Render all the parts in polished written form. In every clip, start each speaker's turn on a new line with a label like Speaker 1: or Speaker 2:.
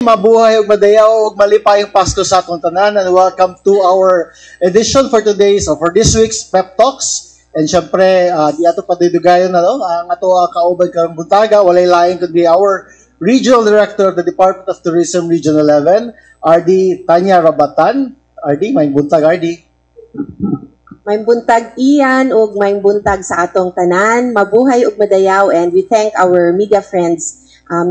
Speaker 1: Mabuhay ug madayaw ug malipayong Pasko sa atong tanan, and welcome to our edition for today's or for this week's Pep Talks. And syempre, di ato padidugayon na no, ang ato kauban karong buntaga, walay lain kundi our Regional Director of the Department of Tourism Region 11, RD Tanya Rabatan. RD, may buntag RD.
Speaker 2: May buntag Ian ug may buntag sa atong tanan. Mabuhay ug madayaw, and we thank our media friends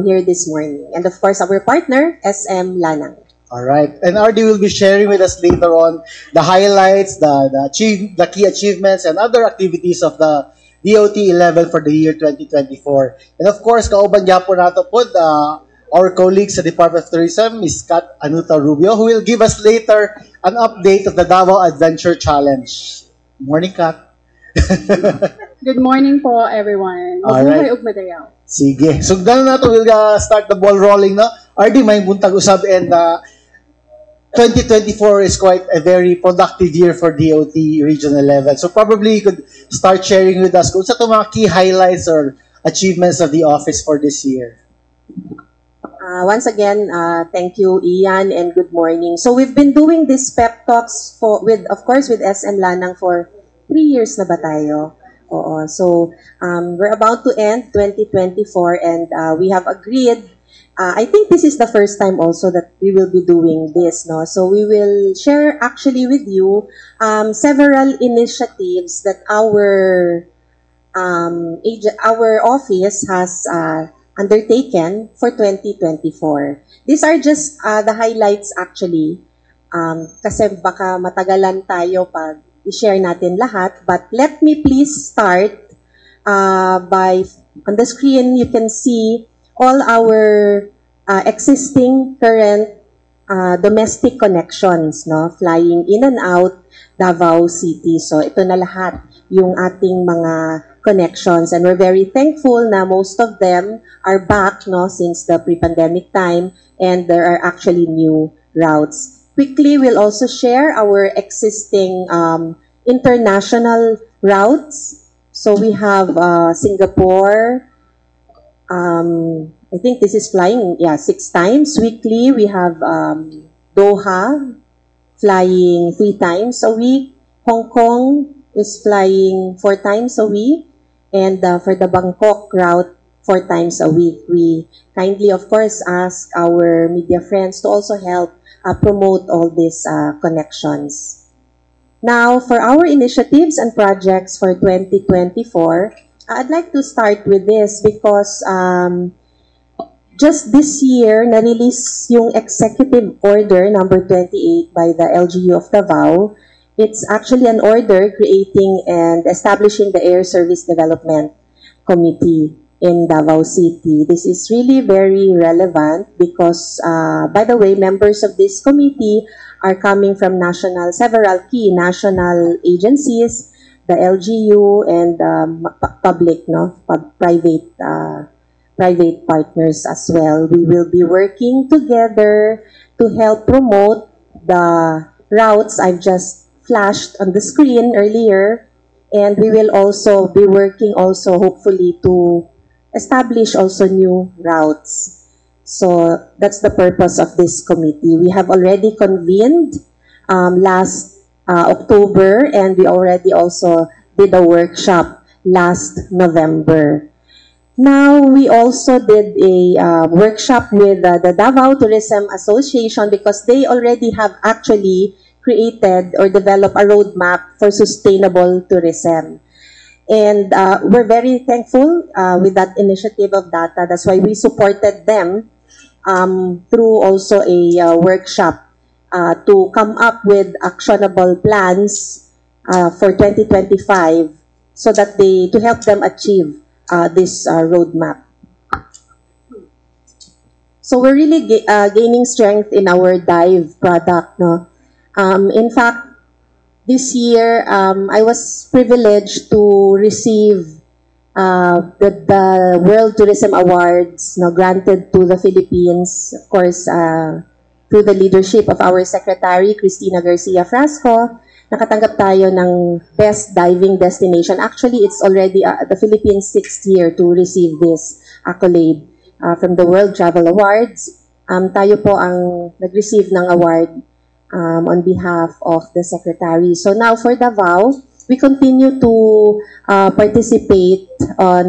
Speaker 2: here this morning. And of course, our partner, SM Lanang.
Speaker 1: All right. And RD will be sharing with us later on the highlights, the key achievements, and other activities of the DOT-11 for the year 2024. And of course, kauban gyapon nato pod our colleagues sa Department of Tourism, Ms. Kat Anuta Rubio, who will give us later an update of the Davao Adventure Challenge. Morning, Kat.
Speaker 3: Good morning po, everyone. Mabuhay ug madayaw.
Speaker 1: Sige. Sugdan na to, we'll start the ball rolling, no? RD, may buntag usab, and 2024 is quite a very productive year for DOT Region 11. So probably you could start sharing with us kung sa ito mga key highlights or achievements of the office for this year.
Speaker 2: Once again, thank you, Ian, and good morning. So we've been doing these pep talks with SM Lanang for 3 years na ba tayo? Oo. So, we're about to end 2024, and we have agreed, I think this is the first time also that we will be doing this, no? So, we will share actually with you several initiatives that our office has undertaken for 2024. These are just the highlights actually, kasi baka matagalan tayo pag i-share natin lahat, but let me please start by, on the screen you can see all our existing current domestic connections, no, flying in and out Davao City. So ito na lahat yung ating mga connections, and we're very thankful na most of them are back, no, since the pre-pandemic time, and there are actually new routes. Quickly, we'll also share our existing international routes. So we have Singapore. I think this is flying, 6 times weekly. We have Doha flying 3 times a week. Hong Kong is flying 4 times a week. And for the Bangkok route, 4 times a week. We kindly, of course, ask our media friends to also help promote all these connections. Now, for our initiatives and projects for 2024, I'd like to start with this because just this year, na-release yung Executive Order number 28 by the LGU of Davao. It's actually an order creating and establishing the Air Service Development Committee in Davao City. This is really very relevant because, by the way, members of this committee are coming from several key national agencies, the LGU, and public, private partners as well. We will be working together to help promote the routes I've just flashed on the screen earlier, and we will also be working hopefully to establish also new routes. So that's the purpose of this committee. We have already convened last October, and we already also did a workshop last November. Now, we also did a workshop with the Davao Tourism Association because they already have actually created or developed a roadmap for sustainable tourism. And we're very thankful with that initiative of DATA. That's why we supported them through also a workshop to come up with actionable plans for 2025 so that to help them achieve this roadmap. So we're really gaining strength in our Dive product. No? In fact, this year, I was privileged to receive the World Tourism Awards granted to the Philippines, of course, through the leadership of our Secretary, Cristina Garcia Frasco. Nakatanggap tayo ng Best Diving Destination. Actually, it's already the Philippines' 6th year to receive this accolade from the World Travel Awards. Tayo po ang nag-receive ng award on behalf of the Secretary. So now for Davao, we continue to participate on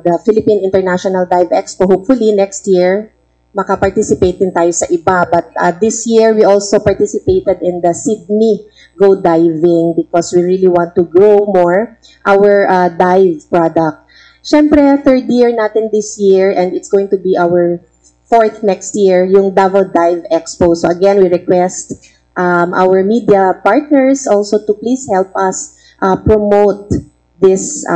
Speaker 2: the Philippine International Dive Expo. Hopefully next year, makaparticipate din tayo sa iba. But this year, we also participated in the Sydney Go Diving because we really want to grow more our dive product. Siyempre, third year natin this year and it's going to be our fourth next year, yung Davao Dive Expo. So again, we request our media partners also to please help us promote this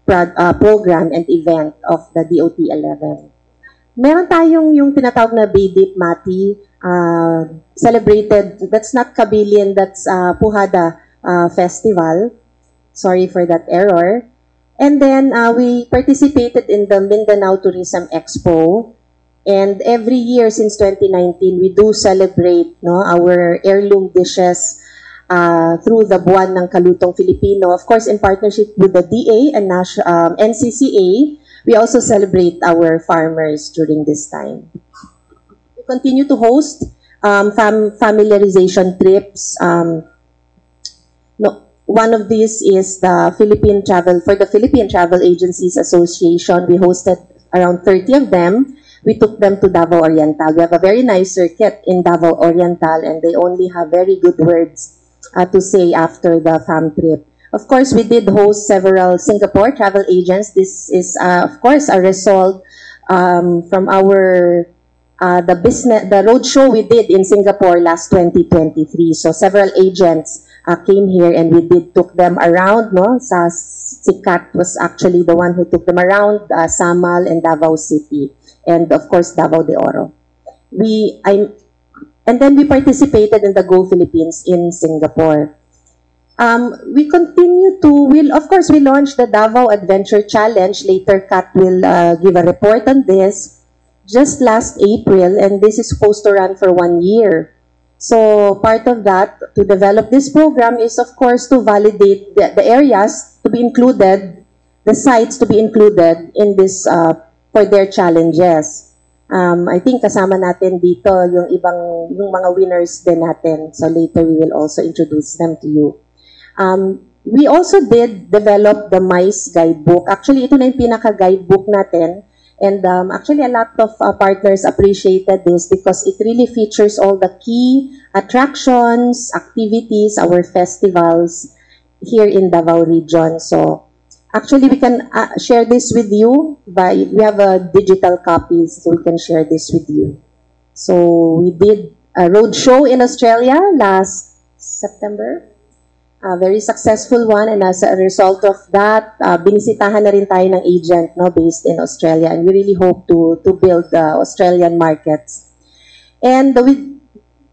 Speaker 2: program and event of the DOT-11. Meron tayong yung tinatawag na BDIP Mati, celebrated, that's not Kabilin, that's Puhada Festival. Sorry for that error. And then we participated in the Mindanao Tourism Expo. And every year since 2019, we do celebrate our heirloom dishes through the Buwan ng Kalutong Filipino. Of course, in partnership with the DA and NCCA, we also celebrate our farmers during this time. We continue to host familiarization trips. One of these is the Philippine Travel Agencies Association. We hosted around 30 of them. We took them to Davao Oriental. We have a very nice circuit in Davao Oriental and they only have very good words to say after the fam trip. Of course, we did host several Singapore travel agents. This is, of course, a result from our the roadshow we did in Singapore last 2023. So several agents came here and we took them around. Sikat was actually the one who took them around Samal and Davao City, and of course Davao de Oro. And then we participated in the Go Philippines in Singapore. We continue to, we launched the Davao Adventure Challenge. Later, Kat will give a report on this. Just last April, and this is supposed to run for 1 year. So part of that, to develop this program is, of course, to validate the areas to be included, the sites to be included in this for their challenges. I think kasama natin dito yung mga winners din natin. So later we will also introduce them to you. We also did develop the MICE guidebook. Actually, ito na yung pinaka-guidebook natin. And actually, a lot of partners appreciated this because it really features all the key attractions, activities, our festivals here in Davao region. So actually, we can share this with you. We have a digital copy, so we can share this with you. So we did a road show in Australia last September. A very successful one, and as a result of that, binisitahan na rin tayo ng agent based in Australia, and we really hope to build the Australian markets. And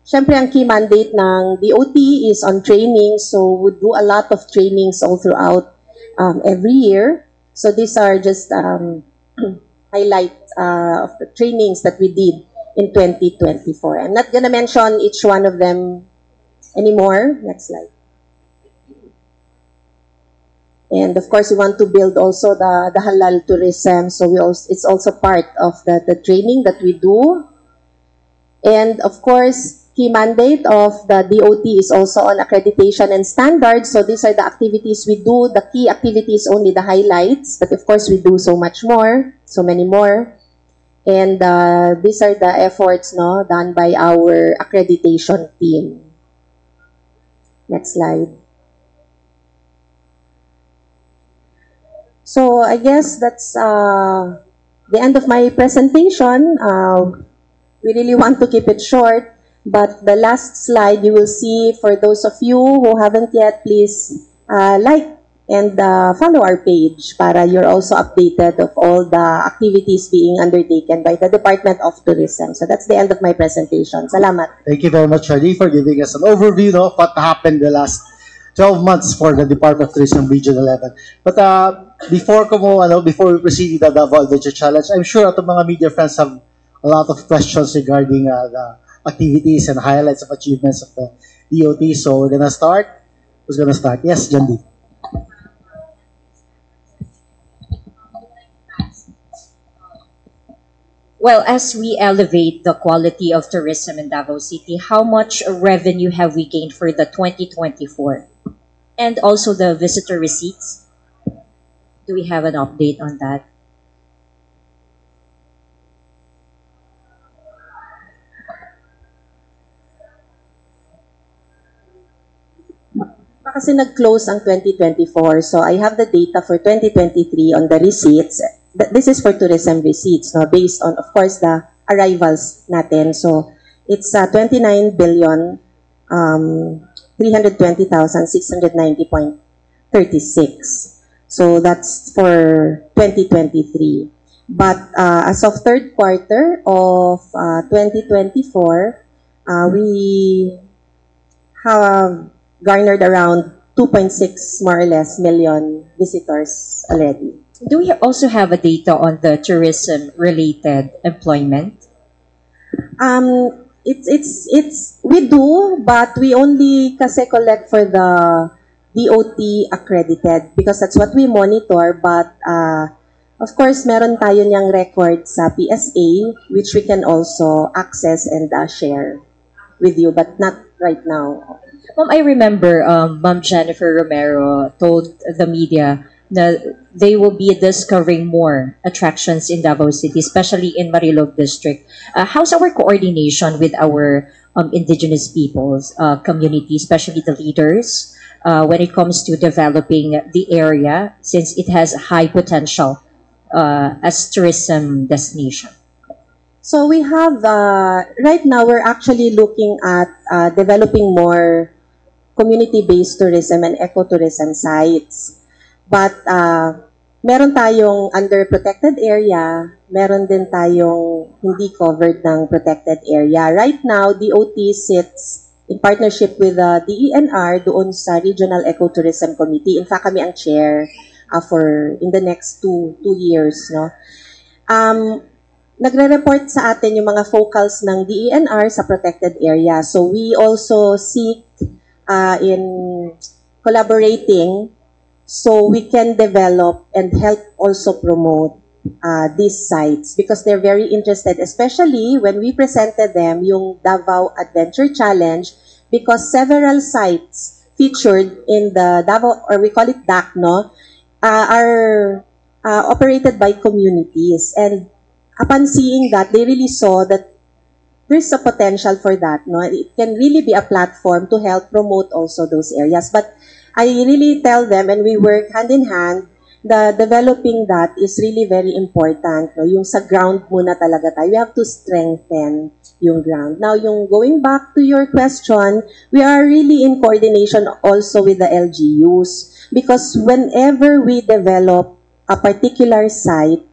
Speaker 2: syempre ang key mandate ng DOT is on training, so we do a lot of trainings all throughout every year. So these are just highlight of the trainings that we did in 2024. I'm not gonna mention each one of them anymore. Next slide. And of course, we want to build also the halal tourism. So it's also part of the training that we do. And of course, key mandate of the DOT is also on accreditation and standards. So these are the activities we do. The key activities, only the highlights. But of course, we do so much more, so many more. And these are the efforts done by our accreditation team. Next slide. So I guess that's the end of my presentation. We really want to keep it short, but the last slide you will see, for those of you who haven't yet, please like and follow our page para you're also updated of all the activities being undertaken by the Department of Tourism. So that's the end of my presentation. Salamat.
Speaker 1: Thank you very much, Charlie, for giving us an overview of what happened the last 12 months for the Department of Tourism Region 11. But before we proceed with the Davao Adventure Challenge, I'm sure our mga media friends have a lot of questions regarding the activities and highlights of achievements of the DOT. So we're gonna start. Who's gonna start? Yes, Jandi.
Speaker 4: Well, as we elevate the quality of tourism in Davao City, how much revenue have we gained for the 2024? And also the visitor receipts? Do we have an update on that?
Speaker 2: Kasi nag-close ang 2024, so I have the data for 2023 on the receipts. This is for tourism receipts, no, based on, of course, the arrivals natin. So it's 29 billion 320,690.36. So that's for 2023. But as of third quarter of 2024, we have garnered around 2.6 more or less million visitors already.
Speaker 4: Do we also have a data on the tourism-related employment?
Speaker 2: It's we do, but we only kasi collect for the DOT accredited because that's what we monitor. But of course, meron tayo niyang record sa PSA which we can also access and share with you, but not right now.
Speaker 4: Ma'am, I remember Ma'am Jennifer Romero told the media that they will be discovering more attractions in Davao City, especially in Marilog District. How's our coordination with our indigenous peoples community, especially the leaders, when it comes to developing the area, since it has high potential as tourism destination?
Speaker 2: So we have, right now we're actually looking at developing more community-based tourism and ecotourism sites. But meron tayong under protected area, meron din tayong hindi covered ng protected area. Right now, DOT sits in partnership with the DENR doon sa Regional Ecotourism Committee. In fact, kami ang chair for in the next two years. No? Nagre-report sa atin yung mga focals ng DENR sa protected area. So we also seek in collaborating so we can develop and help also promote these sites because they're very interested, especially when we presented them yung Davao Adventure Challenge because several sites featured in the Davao, or we call it DAC, no, are operated by communities. And upon seeing that, they really saw that there's a potential for that. No? It can really be a platform to help promote also those areas. But I really tell them, and we work hand in hand, the developing that is really very important. No? Yung sa ground muna talaga tayo. We have to strengthen yung ground. Now, yung going back to your question, we are really in coordination also with the LGUs because whenever we develop a particular site,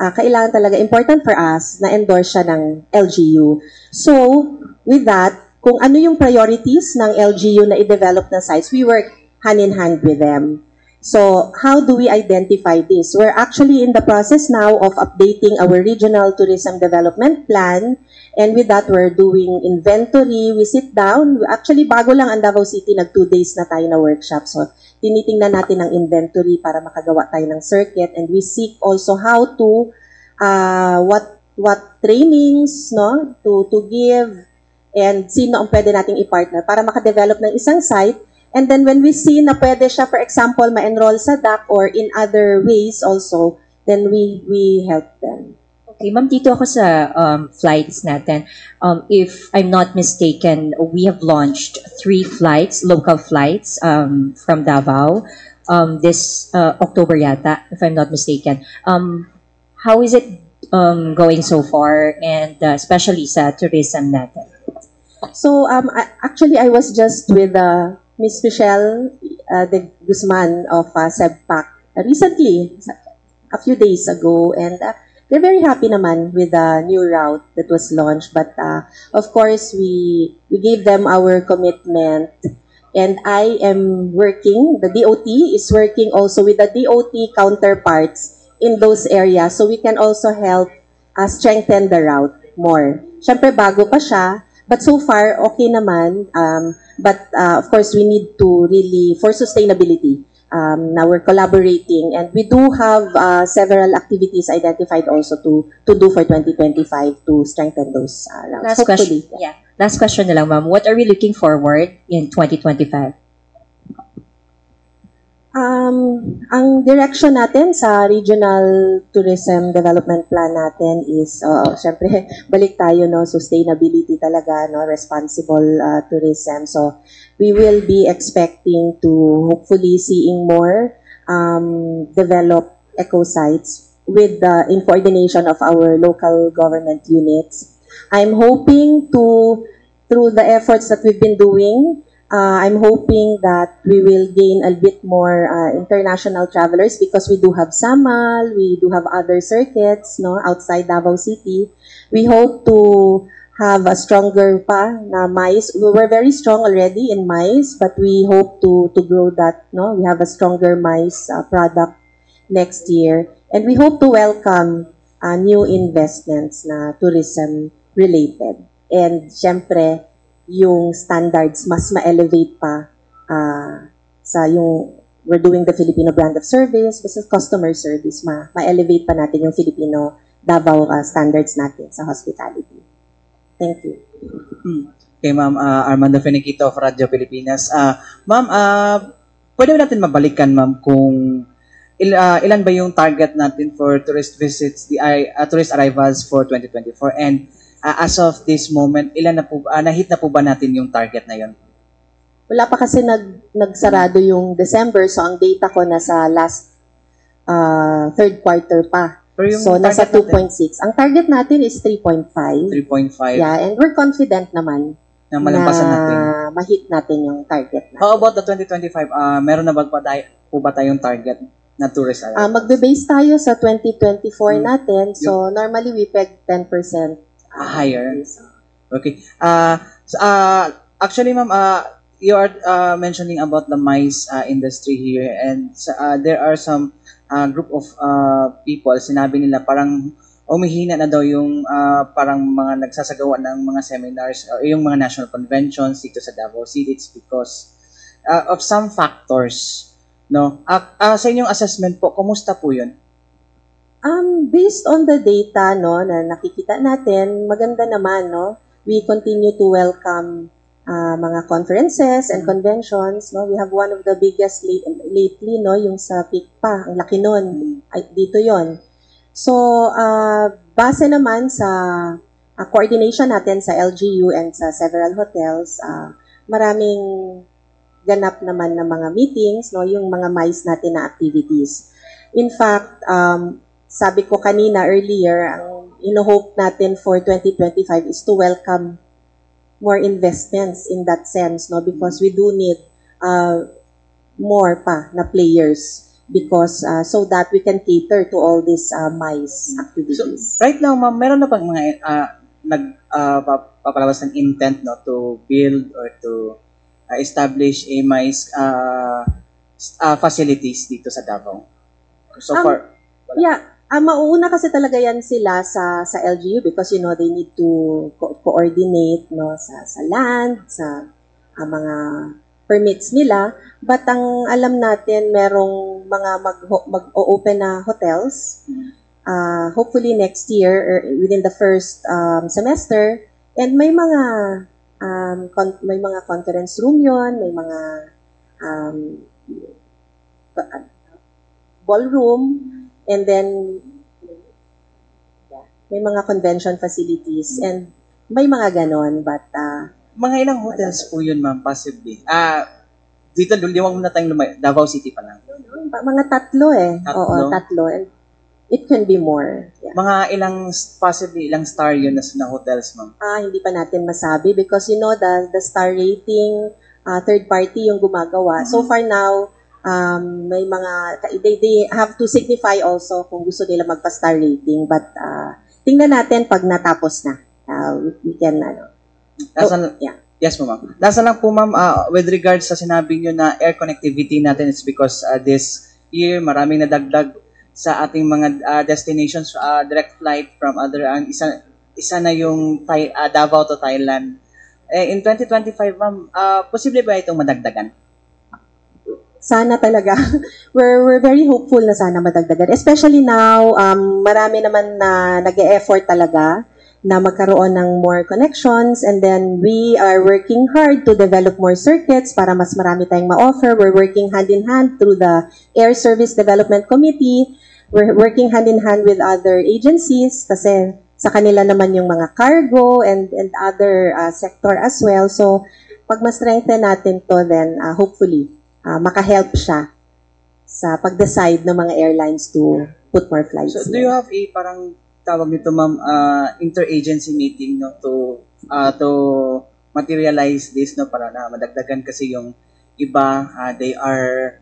Speaker 2: kailangan talaga important for us na endorse siya ng LGU. So, with that, kung ano yung priorities ng LGU na i-develop na sites, we work hand in hand with them. So, how do we identify this? We're actually in the process now of updating our regional tourism development plan. And with that, we're doing inventory. We sit down. Actually, bago lang ang Davao City, nag 2 days na tayo na workshop. So, tinitingnan natin ang inventory para makagawa tayo ng circuit. And we seek also how to, what trainings, no, to give, and sino ang pwede nating i-partner para makadevelop ng isang site. And then when we see na pwede siya, for example, ma-enroll sa DAC or in other ways also, then we help them.
Speaker 4: Okay, ma'am, dito ako sa flights natin. If I'm not mistaken, we have launched 3 flights, local flights from Davao this October yata, if I'm not mistaken. How is it going so far, and especially sa tourism natin?
Speaker 2: So, actually, I was just with Miss Michelle de Guzman of SEBPAC recently, a few days ago, and they're very happy naman with the new route that was launched. But of course, we gave them our commitment, and I am working. The DOT is working also with the DOT counterparts in those areas, so we can also help strengthen the route more. Syempre, bago pa siya. But so far, okay naman. But of course, we need to really, for sustainability, now we're collaborating, and we do have several activities identified also to do for 2025 to strengthen those routes.
Speaker 4: Last question. Yeah. Last question na lang, ma'am. What are we looking forward in 2025?
Speaker 2: Ang direction natin sa Regional Tourism Development Plan natin is, syempre, balik tayo, no, sustainability talaga, no, responsible tourism. So, we will be expecting to hopefully seeing more developed eco-sites with in coordination of our local government units. I'm hoping through the efforts that we've been doing, I'm hoping that we will gain a bit more international travelers because we do have Samal, we do have other circuits, no, outside Davao City. We hope to have a stronger pa na MICE. We were very strong already in MICE, but we hope to grow that, no. We have a stronger MICE product next year, and we hope to welcome new investments na tourism related. And syempre, yung standards mas ma-elevate pa sa yung we're doing the Filipino brand of service, basta customer service, ma-elevate pa natin yung Filipino Davao standards natin sa hospitality. Thank you.
Speaker 5: Okay, Ma'am Armando Feniquito of Radyo Pilipinas. Ma'am, pwede natin mabalikan, Ma'am, kung ilan ba yung target natin for tourist visits, tourist arrivals for 2024, and as of this moment, ilan na po, na-hit na po ba natin yung target na yon?
Speaker 2: Wala pa kasi nagsarado yung December, so ang data ko nasa last third quarter pa. So nasa 2.6. Ang target natin is 3.5.
Speaker 5: 3.5.
Speaker 2: Yeah, and we're confident naman
Speaker 5: na malampasan natin.
Speaker 2: Ma-hit natin yung target natin.
Speaker 5: How about the 2025? Meron na ba po ba tayong target na tourist arrivals?
Speaker 2: Magbe-base tayo sa 2024 natin. So normally we peg 10%.
Speaker 5: Higher. Okay. Actually, Ma'am, you are mentioning about the MICE industry here, and there are some group of people, sinabi nila parang umihina na daw yung parang mga nagsasagawa ng mga seminars o yung mga national conventions dito sa Davao City. It's because of some factors, no? Sa inyong assessment po, kumusta po yun?
Speaker 2: Based on the data, no, na nakikita natin, maganda naman, no. We continue to welcome mga conferences and conventions, no. We have one of the biggest lately, no, yung sa PICPA, ang laki nun, dito yon. So, base naman sa coordination natin sa LGU and sa several hotels, maraming ganap naman na mga meetings, no, yung mga MICE natin na activities. In fact, sabi ko kanina earlier, ang ino-hope natin for 2025 is to welcome more investments in that sense, no, because we do need more pa na players because so that we can cater to all these MICE activities.
Speaker 5: So, right now, Ma'am, meron na bang mga papalabas ng intent, no, to build or to establish a MICE facilities dito sa Davao? So far, wala.
Speaker 2: Yeah. Mauuna kasi talaga yan sila sa LGU because, you know, they need to coordinate, no, sa land, sa mga permits nila. But ang alam natin, merong mga mag-open na hotels, hopefully next year or within the first semester. And may mga conference room yon, may mga ballroom, and then may mga convention facilities and may mga ganon, but
Speaker 5: mga ilang hotels po yun, Ma'am, possibly? Dito, liwag muna tayong Davao City pa lang.
Speaker 2: Mga tatlo eh.
Speaker 5: Tatlo?
Speaker 2: Oo, tatlo. And it can be more. Yeah.
Speaker 5: Mga possibly ilang star yun na hotels, Ma'am?
Speaker 2: Hindi pa natin masabi because, you know, the star rating, third party yung gumagawa. So far now, may mga, they have to signify also kung gusto nila magpa-star rating, but tingnan natin pag natapos na. We can, yeah.
Speaker 5: Yes po, Ma'am. Lasa lang po, Ma'am, with regards sa sinabi nyo na air connectivity natin, it's because this year maraming nadagdag sa ating mga destinations, direct flight from other, isa na yung Davao to Thailand. In 2025, Ma'am, posible ba itong madagdagan?
Speaker 2: sana talaga. we're very hopeful na sana madagdagan. Especially now, marami naman na nag-e-effort talaga na magkaroon ng more connections, and then we are working hard to develop more circuits para mas marami tayong ma-offer. We're working hand in hand through the Air Service Development Committee. We're working hand in hand with other agencies kasi sa kanila naman yung mga cargo and other sector as well. So, pag ma-strengthen natin to, then hopefully, maka-help siya sa pag-decide ng mga airlines to put more flights.
Speaker 5: So, do you have a parang tawag nito ma'am, interagency meeting no to materialize this no para na madagdagan kasi yung iba they are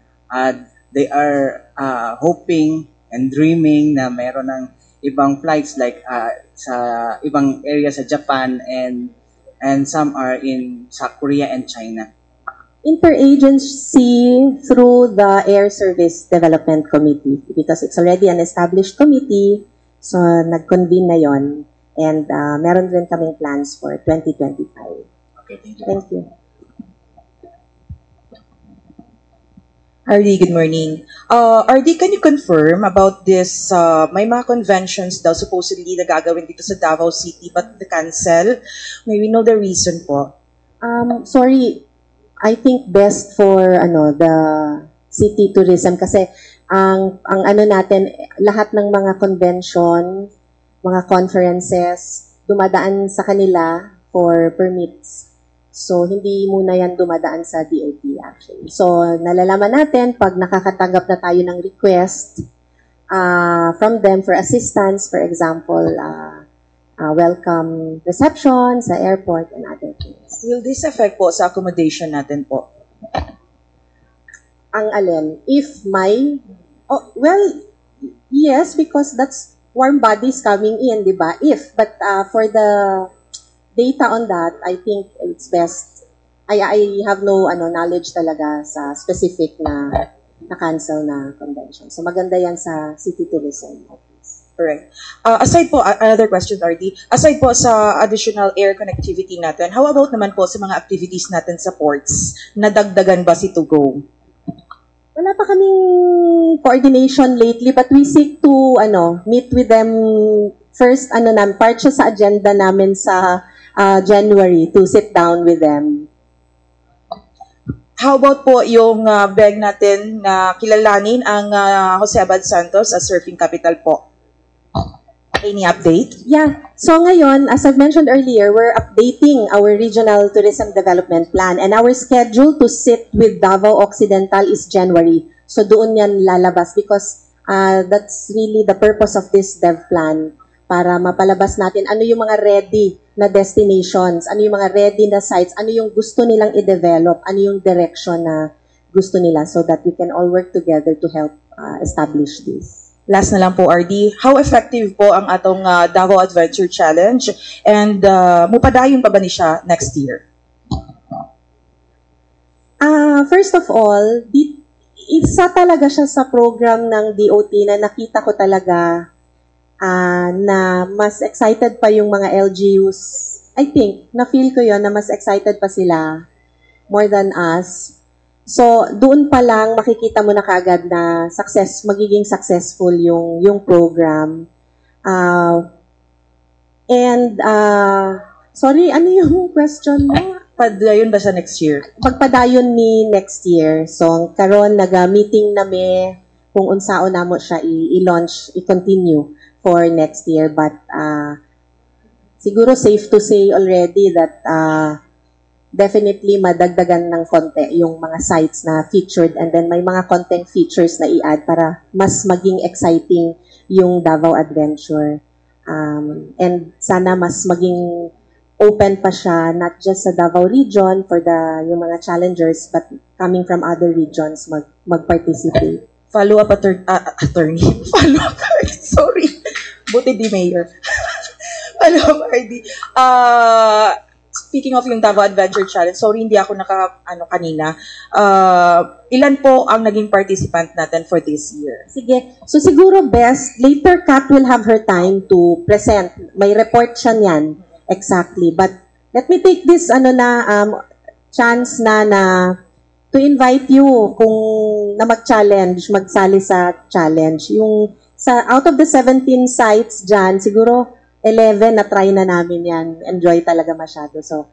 Speaker 5: hoping and dreaming na mayroon ng ibang flights like sa ibang area sa Japan and some are in sa Korea and China.
Speaker 2: Interagency through the Air Service Development Committee because it's already an established committee. So, nag-convene na yon, and meron rin kaming plans for 2025.
Speaker 5: Okay, thank you.
Speaker 2: Thank you.
Speaker 6: RD, good morning. RD, can you confirm about this, may mga conventions daw supposedly na gagawin dito sa Davao City but na-cancel? May we know the reason po?
Speaker 2: Sorry, I think best for the city tourism kasi ang ano natin, lahat ng mga convention, mga conferences, dumadaan sa kanila for permits. So, hindi muna yan dumadaan sa DOT actually. So, nalalaman natin pag nakakatanggap na tayo ng request from them for assistance, for example, welcome reception sa airport and other things.
Speaker 6: Will this affect po sa accommodation natin po?
Speaker 2: Ang alin, if may, yes, because that's warm bodies coming in, di ba? If, but for the data on that, I think it's best. I have no knowledge talaga sa specific na cancel na convention. So maganda yan sa City Tourism Office.
Speaker 6: Correct. Aside po, another question, RD, aside po sa additional air connectivity natin, how about naman po sa mga activities natin sa ports? Nadagdagan ba si To-Go?
Speaker 2: Wala pa kaming coordination lately, but we seek to meet with them first. Part siya sa agenda namin sa January to sit down with them.
Speaker 6: How about po yung beg natin na kilalanin ang Jose Abad Santos as surfing capital po? Any update?
Speaker 2: Yeah. So ngayon, as I've mentioned earlier, we're updating our regional tourism development plan, and our schedule to sit with Davao Occidental is January. So doon yan lalabas because that's really the purpose of this dev plan, para mapalabas natin ano yung mga ready na destinations, ano yung mga ready na sites, ano yung gusto nilang i-develop, ano yung direction na gusto nila, so that we can all work together to help establish this.
Speaker 6: Last na lang po, RD, how effective po ang atong Davao Adventure Challenge, and mupadayon pa ba ni siya next year?
Speaker 2: First of all, isa talaga siya sa program ng DOT na nakita ko talaga na mas excited pa yung mga LGUs. I think, na-feel ko yon na mas excited pa sila more than us. So, doon pa lang makikita mo na kaagad na magiging successful yung program. Sorry, ano yung question mo?
Speaker 6: Padayon ba siya next year?
Speaker 2: Pagpadayon ni next year. So, karon nag-meeting nami kung unsaon namo siya i-launch, i-continue for next year. But siguro safe to say already that definitely madagdagan ng konti yung mga sites na featured, and then may mga content features na i-add para mas maging exciting yung Davao Adventure. And sana mas maging open pa siya, not just sa Davao region for yung mga challengers, but coming from other regions mag-participate.
Speaker 6: Follow-up attorney. Follow-up attorney. Sorry. Buti di mayor. Follow-up RD. Speaking of yung Davao Adventure Challenge, sorry hindi ako kanina. Ilan po ang naging participant natin for this year?
Speaker 2: Sige. So siguro best, later Kat will have her time to present. May report siya niyan. Exactly. But let me take this chance na to invite you kung na mag-challenge, magsali sa challenge. Yung out of the 17 sites dyan, siguro 11 na try na namin yan. Enjoy talaga masyado. So,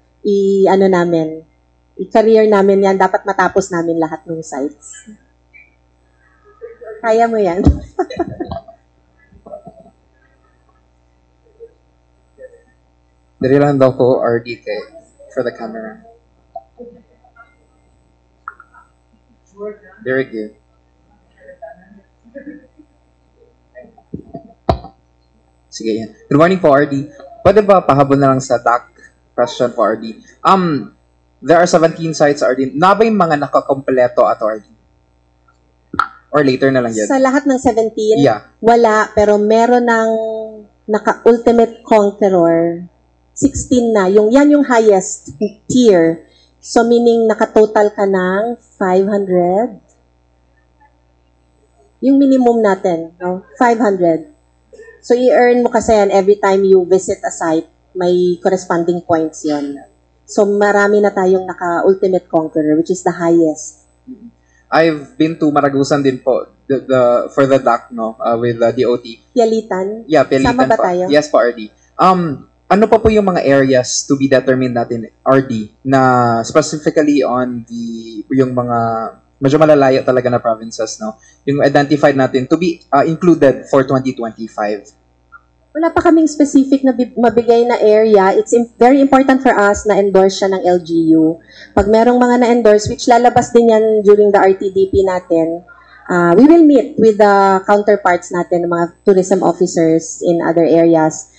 Speaker 2: i-career namin yan. Dapat matapos namin lahat ng sites. Kaya mo yan.
Speaker 7: Dali lang daw po, RD for the camera. Very good. Sige yan. Good morning po, RD. Pwede ba pahabol na lang sa DAC question po, RD? There are 17 sites, RD. Na ba yung mga nakakompleto at RD? Or later na lang yan?
Speaker 2: Sa lahat ng 17?
Speaker 7: Yeah.
Speaker 2: Wala, pero meron ng naka-ultimate conqueror. 16 na. Yan yung highest tier. So, meaning nakatotal ka ng 500. Yung minimum natin, no? 500. So, i-earn mo kasi yan every time you visit a site, may corresponding points yon. So, marami na tayong naka-ultimate conqueror, which is the highest.
Speaker 7: I've been to Maragusan din po, for the DAC, no? With the DOT.
Speaker 2: Pialitan?
Speaker 7: Yeah, Pialitan.
Speaker 2: Sama ba tayo?
Speaker 7: Yes po, RD. Ano pa po yung mga areas to be determined natin, RD, na specifically on yung mga medyo malalayo talaga na provinces, no? Yung identified natin to be included for 2025?
Speaker 2: Wala pa kaming specific na mabigay na area. It's very important for us na endorse siya ng LGU. Pag merong mga na-endorse, which lalabas din yan during the RTDP natin, we will meet with the counterparts natin, mga tourism officers in other areas.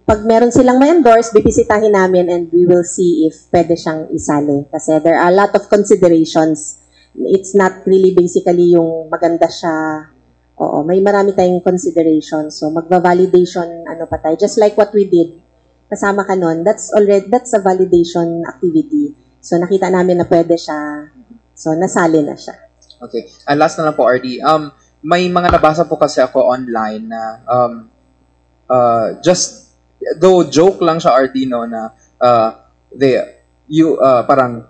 Speaker 2: Pag meron silang ma-endorse, bibisitahin namin and we will see if pwede siyang isali. Kasi there are a lot of considerations. It's not really basically yung maganda siya. Oo, may marami tayong considerations. So, magva-validation, pa tayo. Just like what we did. Kasama ka nun. That's a validation activity. So, nakita namin na pwede siya. So, nasali na siya.
Speaker 7: Okay. And last na lang po, RD. May mga nabasa po kasi ako online na just though joke lang siya, RD, no, na parang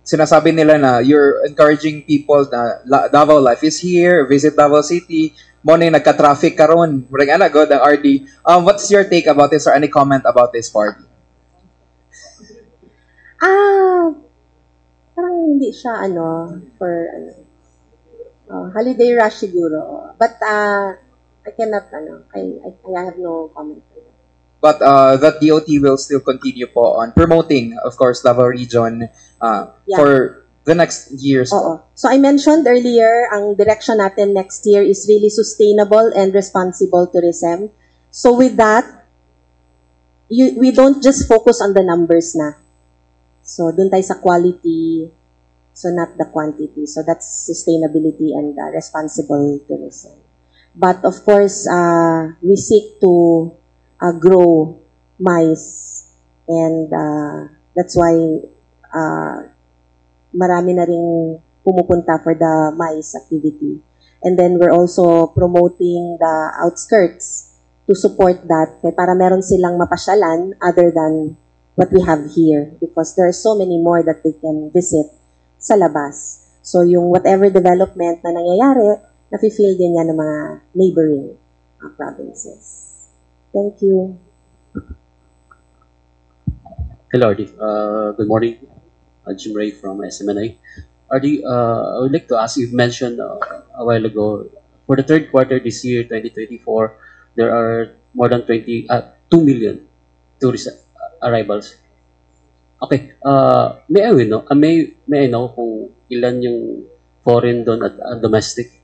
Speaker 7: sinasabi nila na you're encouraging people na Davao life is here, visit Davao City, mo na yung nagka-traffic karon. Murag ana god ang RD. What's your take about this or any comment about this party?
Speaker 2: Parang hindi siya for holiday rush siguro. But I cannot, I have no comment for that.
Speaker 7: But that DOT will still continue po on promoting, of course, Davao Region for the next years.
Speaker 2: Oo. So I mentioned earlier, ang direction natin next year is really sustainable and responsible tourism. So with that, we don't just focus on the numbers na. So dun tayo sa quality, so not the quantity. So that's sustainability and responsible tourism. But of course, we seek to grow MICE, and that's why marami na ring pumupunta for the MICE activity. And then we're also promoting the outskirts to support that, para meron silang mapasyalan other than what we have here, because there are so many more that they can visit sa labas. So yung whatever development na nangyayari, nafe-feel din yan ng mga neighboring provinces. Thank you.
Speaker 8: Hello, RD. Good morning. Jim Ray from SMNI. RD, I would like to ask, you've mentioned a while ago, for the third quarter this year, 2024, there are more than 2 million tourist arrivals. Okay, may I know, may I know kung ilan yung foreign doon at domestic?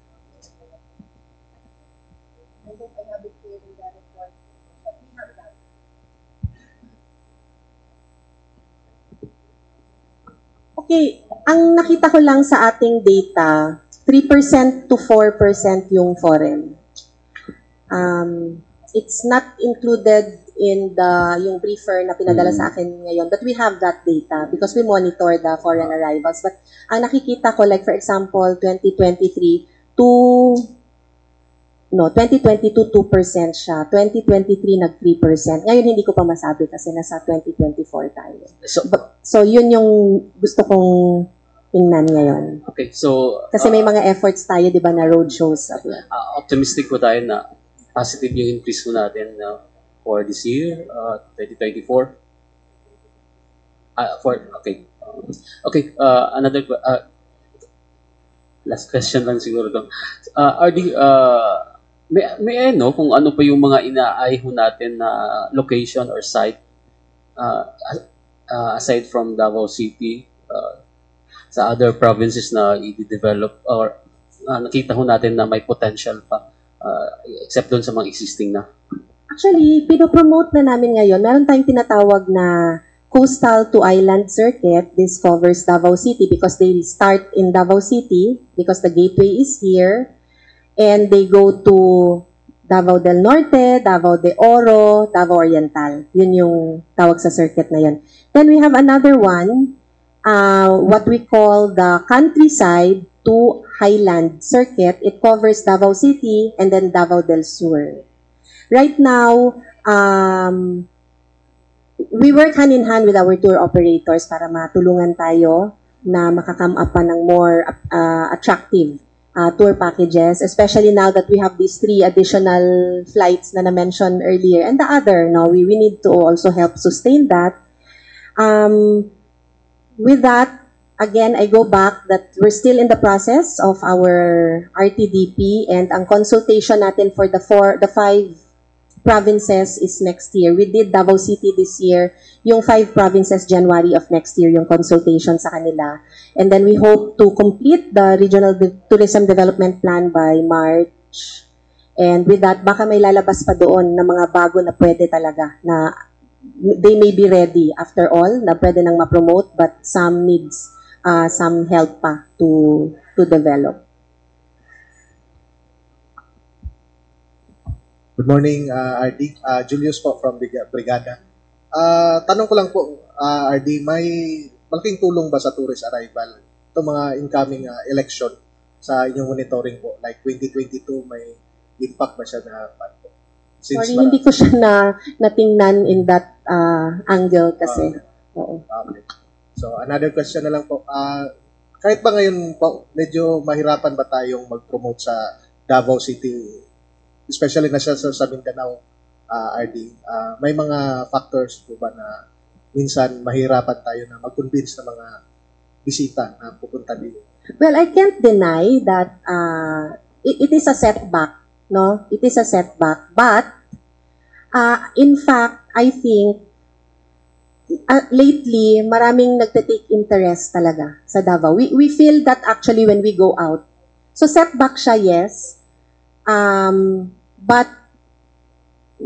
Speaker 2: Okay, ang nakita ko lang sa ating data, 3% to 4% yung foreign. It's not included in yung briefer na pinadala sa akin ngayon, but we have that data because we monitor the foreign arrivals. But ang nakikita ko, like for example, 2022, 2% siya. 2023, nag-3%. Ngayon, hindi ko pa masabi kasi nasa 2024 tayo. So yun yung gusto kong tingnan ngayon.
Speaker 8: Okay, so
Speaker 2: Kasi may mga efforts tayo, di ba, na roadshows.
Speaker 8: optimistic po tayo na positive yung increase po natin for this year, 2024. Another last question lang siguro to. RD, may ano kung ano pa yung mga inaay ho natin na location or site aside from Davao City, sa other provinces na i-develop or nakita ho natin na may potential pa except doon sa mga existing na?
Speaker 2: Actually, pinopromote na namin ngayon. Meron tayong tinatawag na Coastal to Island Circuit. This covers Davao City because they start in Davao City because the gateway is here and they go to Davao del Norte, Davao de Oro, Davao Oriental. Yun yung tawag sa circuit na yun. Then we have another one, what we call the Countryside to Highland Circuit. It covers Davao City and then Davao del Sur. Right now, we work hand in hand with our tour operators para matulungan tayo na makakam up pa ng more attractive tour packages, especially now that we have these 3 additional flights na na-mention earlier. And the other, no, we need to also help sustain that. With that, again, I go back that we're still in the process of our RTDP and ang consultation natin for the 5 provinces is next year. We did Davao City this year. Yung 5 provinces, January of next year, yung consultation sa kanila. And then we hope to complete the Regional Tourism Development Plan by March. And with that, baka may lalabas pa doon na mga bago na pwede talaga na they may be ready after all, na pwede nang ma-promote, but some needs some help pa to develop.
Speaker 9: Good morning, RD. Julius po from Brigada. Tanong ko lang po, RD, may malaking tulong ba sa tourist arrival itong mga incoming election sa inyong monitoring po? Like 2022, may impact ba siya na po?
Speaker 2: Sorry, hindi ko siya natingnan in that angle kasi. Oo.
Speaker 9: Okay. So, another question na lang po. Kahit ba ngayon po, medyo mahirapan ba tayong mag-promote sa Davao City, especially na siya sa Mindanao, RD, may mga factors po ba na minsan mahirapan tayo na mag-convince ng mga bisita na pupunta dito?
Speaker 2: Well, I can't deny that it is a setback, no? It is a setback. But, in fact, I think, lately, maraming nagte-take interest talaga sa Davao. We feel that actually when we go out. So, setback siya, yes. But,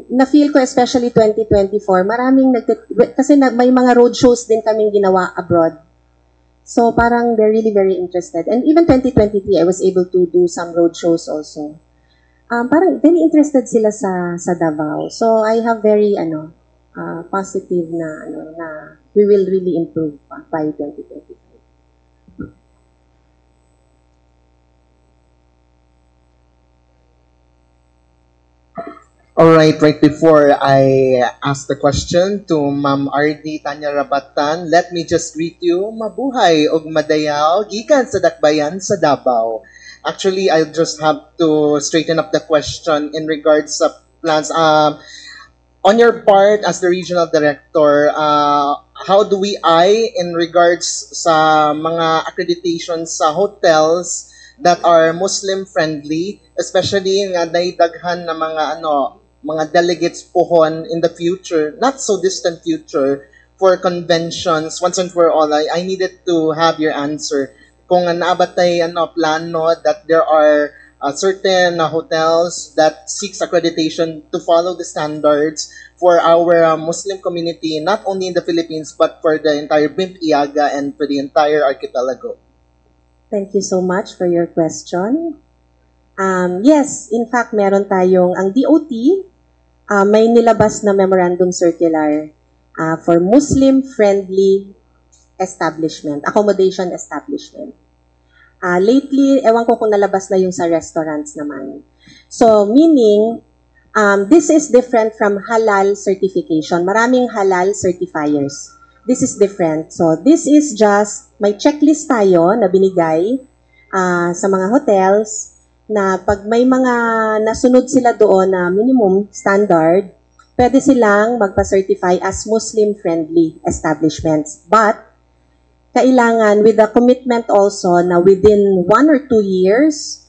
Speaker 2: na-feel ko especially 2024, maraming kasi may mga road shows din kaming ginawa abroad. So, parang they're really very interested. And even 2023, I was able to do some road shows also. Parang very interested sila sa Davao. So, I have very, positive na we will really improve by 2025.
Speaker 10: Alright, right before I ask the question to Ma'am RD Tanya Rabatan, let me just greet you, mabuhay og madayaw, gikan sa dakbayan sa Davao. Actually, I just have to straighten up the question in regards sa plans. On your part as the regional director, how do we eye in regards sa mga accreditations sa hotels that are Muslim friendly, especially nga naidaghan na mga delegates pohon in the future, not so distant future, for conventions. Once and for all, I needed to have your answer. Kung naabatay plano that there are certain hotels that seeks accreditation to follow the standards for our Muslim community, not only in the Philippines, but for the entire BIMP Iaga and for the entire archipelago.
Speaker 2: Thank you so much for your question. Yes, in fact, meron tayong, ang DOT, may nilabas na memorandum circular for Muslim-friendly establishment, accommodation establishment. Lately, ewan ko kung nalabas na yung sa restaurants naman. So, meaning, this is different from halal certification. Maraming halal certifiers. this is different. So, this is just, may checklist tayo na binigay sa mga hotels na pag may mga nasunod sila doon na minimum standard, pwede silang magpa-certify as Muslim-friendly establishments. But, kailangan with a commitment also na within 1 or 2 years,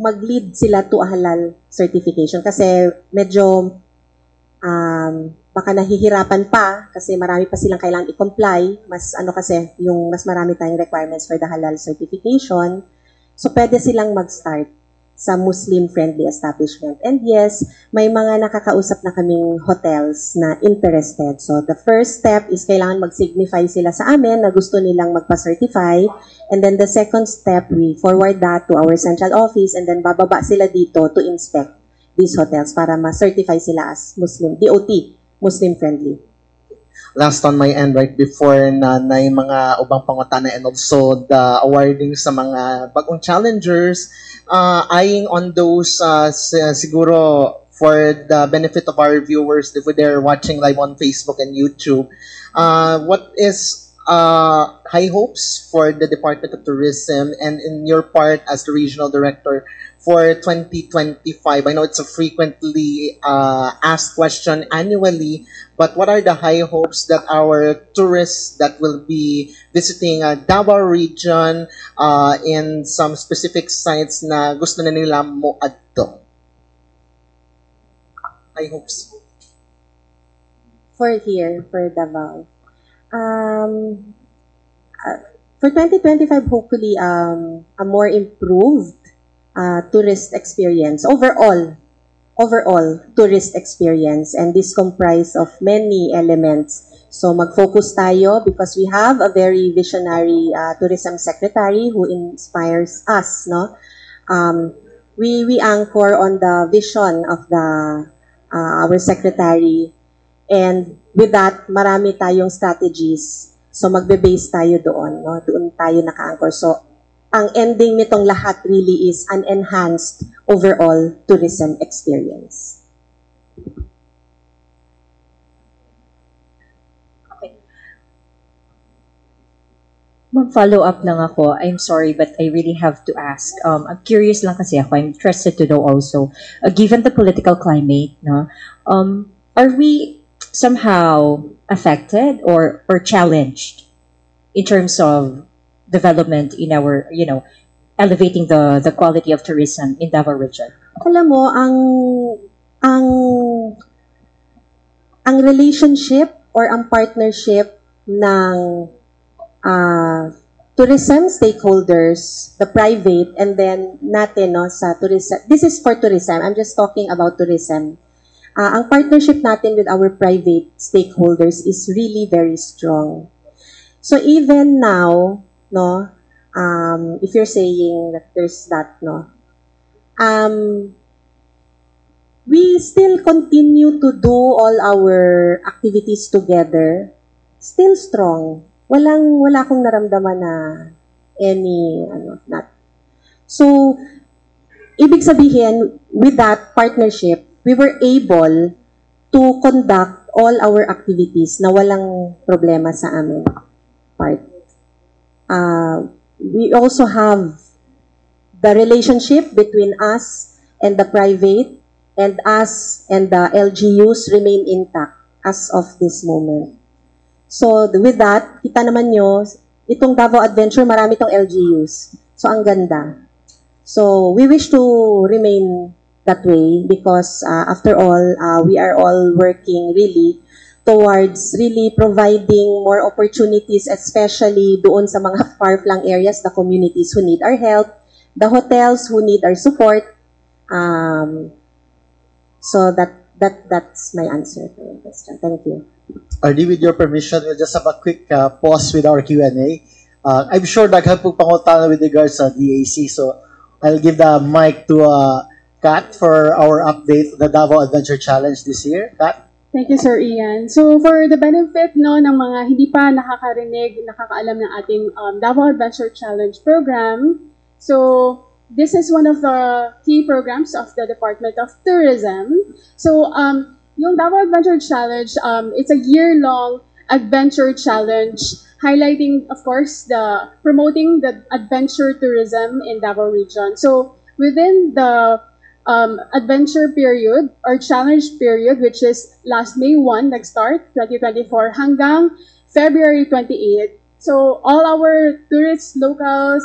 Speaker 2: mag-lead sila to a halal certification. Kasi medyo baka nahihirapan pa kasi marami pa silang kailangan i-comply. Mas kasi yung mas marami tayong requirements for the halal certification. So pwede silang mag-start sa Muslim-friendly establishment. And yes, may mga nakakausap na kaming hotels na interested. So the first step is kailangan mag-signify sila sa amin na gusto nilang magpa-certify. And then the second step, we forward that to our central office and then bababa sila dito to inspect these hotels para ma-certify sila as Muslim, DOT, Muslim-friendly.
Speaker 10: Last on my end, right before na yung mga ubang pangutana and also the awarding sa mga bagong challengers, eyeing on those siguro for the benefit of our viewers if they're watching live on Facebook and YouTube, what is high hopes for the Department of Tourism and in your part as the regional director for 2025? I know it's a frequently asked question annually, but what are the high hopes that our tourists that will be visiting Davao region in some specific sites na gusto na nila mo adto? High hopes.
Speaker 2: For Davao. For 2025, hopefully, a more improved tourist experience. Overall tourist experience, and this comprised of many elements. So mag-focus tayo because we have a very visionary tourism secretary who inspires us, no? We anchor on the vision of our secretary, and with that marami tayong strategies. So magbe-base tayo doon, no? Doon tayo naka-anchor. So ang ending nitong lahat really is an enhanced overall tourism experience.
Speaker 4: Okay. Mag-follow up lang ako. I'm sorry, but I really have to ask. I'm curious lang kasi ako. I'm interested to know also. Given the political climate, no, are we somehow affected or challenged in terms of development in our, elevating the quality of tourism in Davao region?
Speaker 2: Alam mo, ang relationship or ang partnership ng tourism stakeholders, the private, and then natin, no, sa tourism. This is for tourism. I'm just talking about tourism. Ang partnership natin with our private stakeholders is really very strong. So even now, no, if you're saying that there's that, no, we still continue to do all our activities together, still strong. Wala akong naramdaman na not. So, ibig sabihin, with that partnership, we were able to conduct all our activities na walang problema sa amin part. We also have the relationship between us and the private, and us and the LGUs remain intact as of this moment. So with that, kita naman nyo, itong Davao Adventure, marami tong LGUs. So ang ganda. So we wish to remain that way because after all, we are all working really towards really providing more opportunities, especially doon sa mga far-flung areas, the communities who need our help, the hotels who need our support. So that's my answer to your question. Thank you.
Speaker 1: RD, with your permission, we'll just have a quick pause with our Q&A. I'm sure daghan pong pangutana with regards sa DAC, so I'll give the mic to Kat for our update, the Davao Adventure Challenge this year. Kat?
Speaker 3: Thank you, Sir Ian. So, for the benefit ng mga hindi pa nakakarinig, nakakaalam ng ating Davao Adventure Challenge program, so this is one of the key programs of the Department of Tourism. So, yung Davao Adventure Challenge, it's a year-long Adventure Challenge, highlighting, of course, promoting the adventure tourism in Davao Region. So within the adventure period or challenge period, which is last May 1, nag-start, 2024, hanggang February 28. So all our tourists, locals,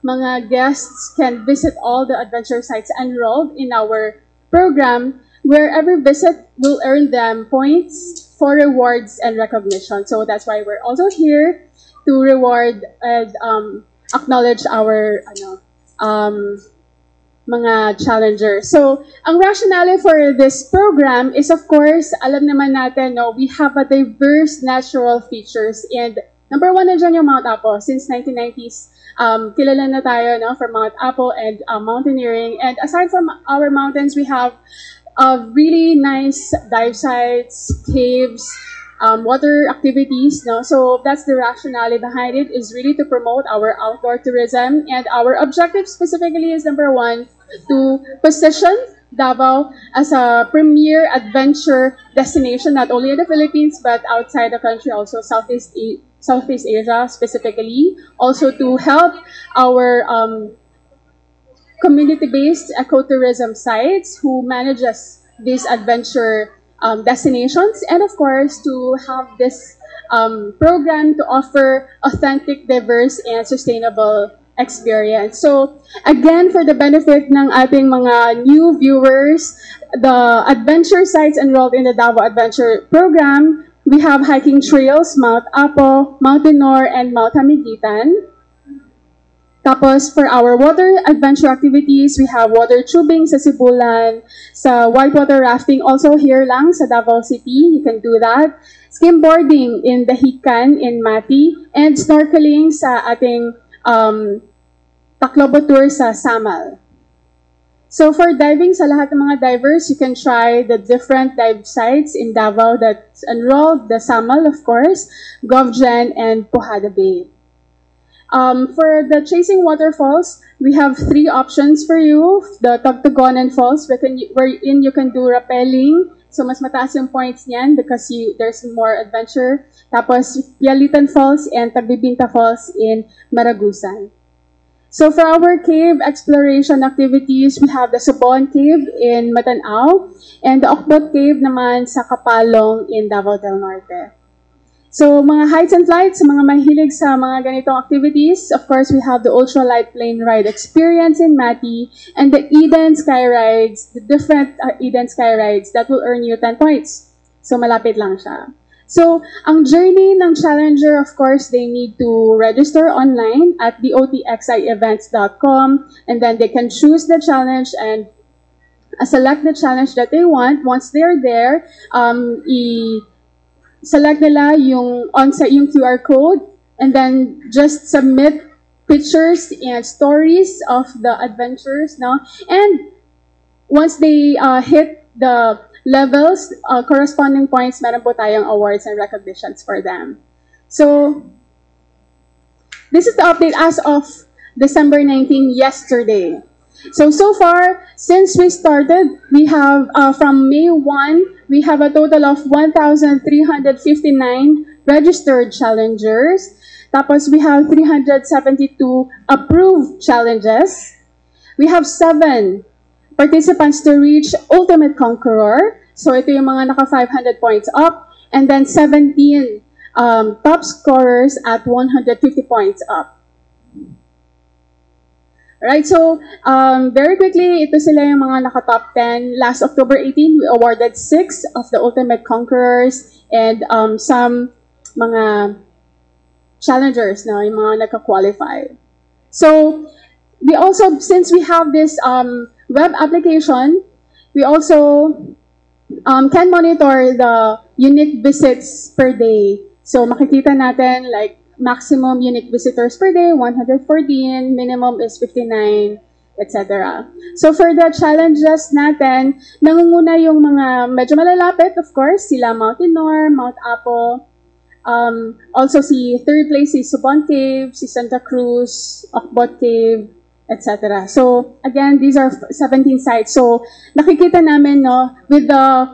Speaker 3: mga guests can visit all the adventure sites enrolled in our program, where every visit will earn them points for rewards and recognition. So that's why we're also here to reward and acknowledge our mga challengers. So, ang rationale for this program is, of course, alam naman natin, no, we have a diverse natural features. And number one na dyan yung Mount Apo. Since 1990s, kilala na tayo, no, for Mount Apo and mountaineering. And aside from our mountains, we have really nice dive sites, caves, water activities, no? So that's the rationale behind it, is really to promote our outdoor tourism. And our objective specifically is, number one, to position Davao as a premier adventure destination, not only in the Philippines, but outside the country, also Southeast Asia specifically. Also to help our community-based ecotourism sites who manages these adventure destinations, and of course to have this program to offer authentic, diverse, and sustainable experience. So again, for the benefit ng ating mga new viewers, the adventure sites enrolled in the Davao Adventure Program, we have hiking trails, Mount Apo, Mount Tinor, and Mount Hamiguitan. Tapos, for our water adventure activities, we have water tubing sa Sibulan, sa whitewater rafting also here lang sa Davao City, you can do that. Skimboarding in Dahican in Mati, and snorkeling sa ating Tacloban tour sa Samal. So for diving, sa lahat ng mga divers, you can try the different dive sites in Davao that's enrolled, the Samal, of course, Govgen, and Pujada Bay. For the chasing waterfalls, we have 3 options for you. The Tagtugonan Falls, wherein you can do rappelling. So mas mataas yung points niyan because there's more adventure. Tapos Pialitan Falls and Tagbibinta Falls in Maragusan. So for our cave exploration activities, we have the Subon Cave in Matanao and the Okbot Cave naman sa Kapalong in Davao del Norte. So, mga heights and flights, mga mahilig sa mga ganitong activities, of course, we have the ultralight plane ride experience in Mati and the Eden Sky Rides, the different Eden Sky Rides that will earn you 10 points. So, malapit lang siya. So, ang journey ng challenger, of course, they need to register online at dotxievents.com, and then they can choose the challenge and select the challenge that they want. Once they're there, select nila yung QR code, and then just submit pictures and stories of the adventures, no? And once they hit the levels, corresponding points, meron po tayong awards and recognitions for them. So, this is the update as of December 19, yesterday. So far, since we started, we have, from May 1, we have a total of 1,359 registered challengers. Tapos, we have 372 approved challenges. We have 7 participants to reach Ultimate Conqueror. So, ito yung mga naka 500 points up. And then, 17 top scorers at 150 points up. Right, so very quickly, ito sila yung mga naka-top 10. Last October 18, we awarded 6 of the Ultimate Conquerors and some mga challengers, no, yung mga nagka-qualify. So, we also, since we have this web application, we also can monitor the unique visits per day. So, makikita natin like maximum unique visitors per day, 114, minimum is 59, etc. So for the challenges natin, nangunguna yung mga medyo malalapit, of course, sila Mount Tinor, Mount Apo, also si third place si Subon Cave, si Santa Cruz, Okbot Cave, etc. So again, these are 17 sites. So nakikita namin, no, with the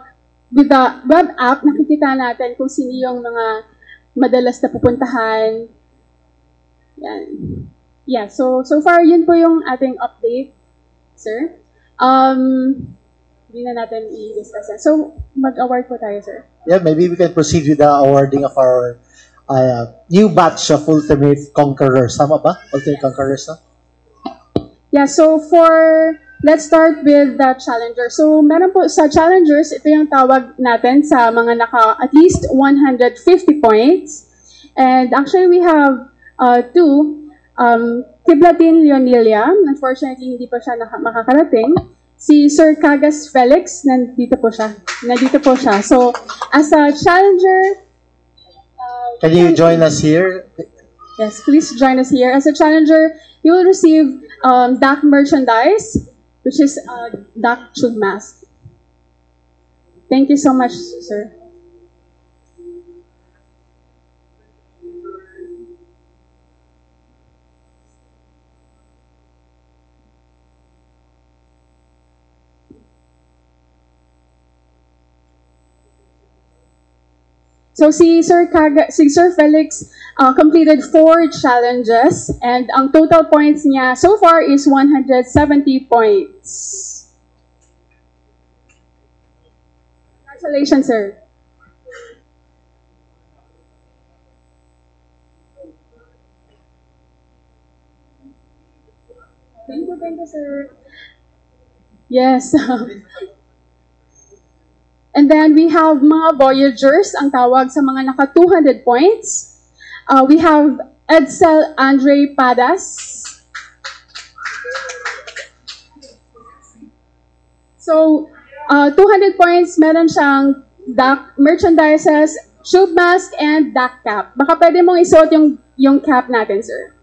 Speaker 3: web app, nakikita natin kung sino yung mga madalas na pupuntahan. Yan. Yeah, so far yun po yung ating update, sir. Hindi na natin i-discuss yan. So, mag-award po tayo, sir.
Speaker 1: Yeah, maybe we can proceed with the awarding of our new batch of Ultimate Conquerors. Tama ba? Ultimate Conquerors, no?
Speaker 3: Yeah, so let's start with the challenger. So, meron po sa challengers, ito yung tawag natin sa mga naka at least 150 points. And actually, we have two. Kiblatin Leonilia, unfortunately, hindi pa siya makakarating. Si Sir Cagas Felix, nandito po siya. So, as a challenger...
Speaker 1: Can you join us here?
Speaker 3: Yes, please join us here. As a challenger, you will receive DAC merchandise, which is DAC Tube Mask. Thank you so much, sir. So si Sir Felix completed 4 challenges and ang total points niya so far is 170 points. Congratulations, sir. Thank you, sir. Yes. And then we have mga Voyagers, ang tawag sa mga naka 200 points. We have Edsel Andre Padas. So, 200 points, meron siyang DAC merchandises, tube mask, and DAC cap. Baka pwede mong isuot yung cap natin, sir.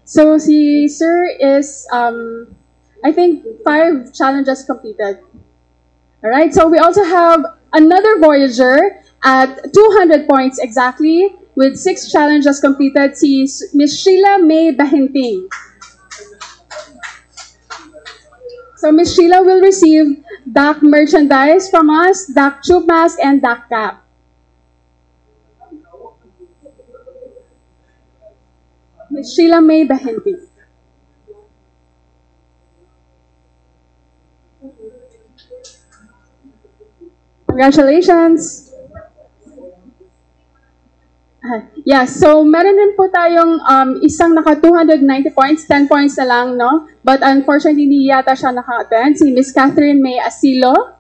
Speaker 3: So, si Sir is, I think, 5 challenges completed. Alright, so we also have another Voyager at 200 points exactly with 6 challenges completed, si Miss Sheila May Bahinting. So, Miss Sheila will receive DAC merchandise from us, DAC tube mask, and DAC cap. Ms. Sheila May Bahinting. Congratulations! Yeah, so meron din po tayong isang naka 290 points, 10 points na lang, no? But unfortunately, hindi yata siya naka-attend. Si Miss Catherine May Asilo.